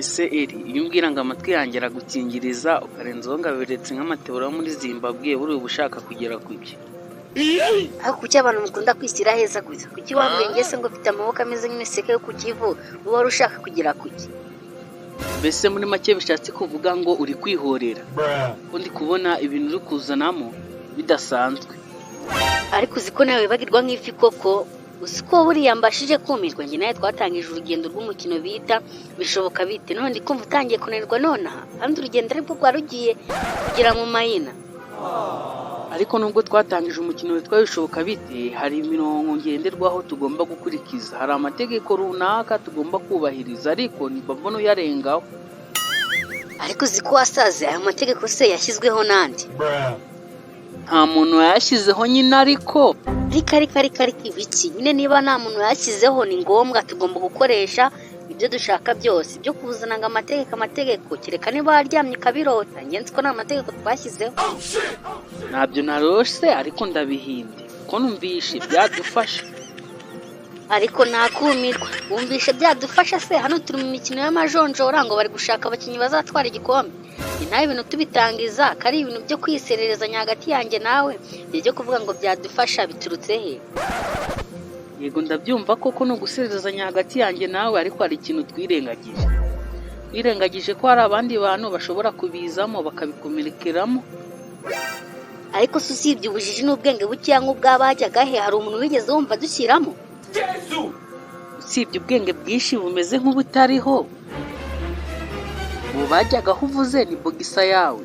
ese Elly, iyo umbwira ngo amatwi yanjye aragukingiriza ukarenzaho ngo aberetse nk'amatebura yo muri Zimbabwe buri ubushaka kugera ku bye. Aho kuki abantu mukunda kwishyira heza gusa? Kuki wambwiye ngese ngo mfite amaboko ameze nk'imiseke yo ku kivu, uba wari ushaka kugera ku ki? Mbese muri make bishatse kuvuga ngo uri kwihorera ko ndi kubona ibintu uri kuzanamo bidasanzwe. Ariko uzi ko nawe wibagirwa nk'ifi koko? Uzi ko buriya mbashije kumirwa, njye nawe twatangije urugendo rw'umukino bita bishoboka bite, none ndi kumva utangiye kunanirwa nonaha, kandi urugendo aribwo rwari rugiye kugera mu mayina. Ariko nubwo twatangije umukino witwa bishoboka bite, hari imirongo ngenderwaho tugomba gukurikiza, hari amategeko runaka tugomba kubahiriza, ariko ntibabona uyarengaho. Ariko uzi ko wasaze, ayo mategeko se yashyizweho nande? Nta muntu yayashyizeho nyine, ariko ibiki nyine? Niba nta muntu yashyizeho, ni ngombwa tugomba gukoresha ibyo dushaka byose. Ibyo kuzana ngo amategeko kereka niba waryamye ukabirota, njye nzi ko nta mategeko twashyizeho. ntabyo narose, ariko ndabihimbye ko numvishe byadufasha. Ariko nakumirwa, wumvishe byadufasha se? Hano turi mu mikino y'amajonjora ngo bari gushaka abakinnyi bazatwara igikombe. Ni nawe ibintu tubitangiza, kari ibintu byo kwisererezanya hagati yanjye nawe, ibyo kuvuga ngo byadufasha biturutse he? Yego ndabyumva koko no gusererezanya hagati yanjye nawe, ariko hari ikintu twirengagije ko hari abandi bantu bashobora kubizamo bakabikomerekeramo. Ariko se usibye ubujiji n'ubwenge bukeya nk'ubwabajyaga he, hari umuntu wigeze wumva dushyiramo? Usibye ubwenge bwinshi bumeze nk'ubutariho, ubu bajyagaho uvuze ni bogisa yawe.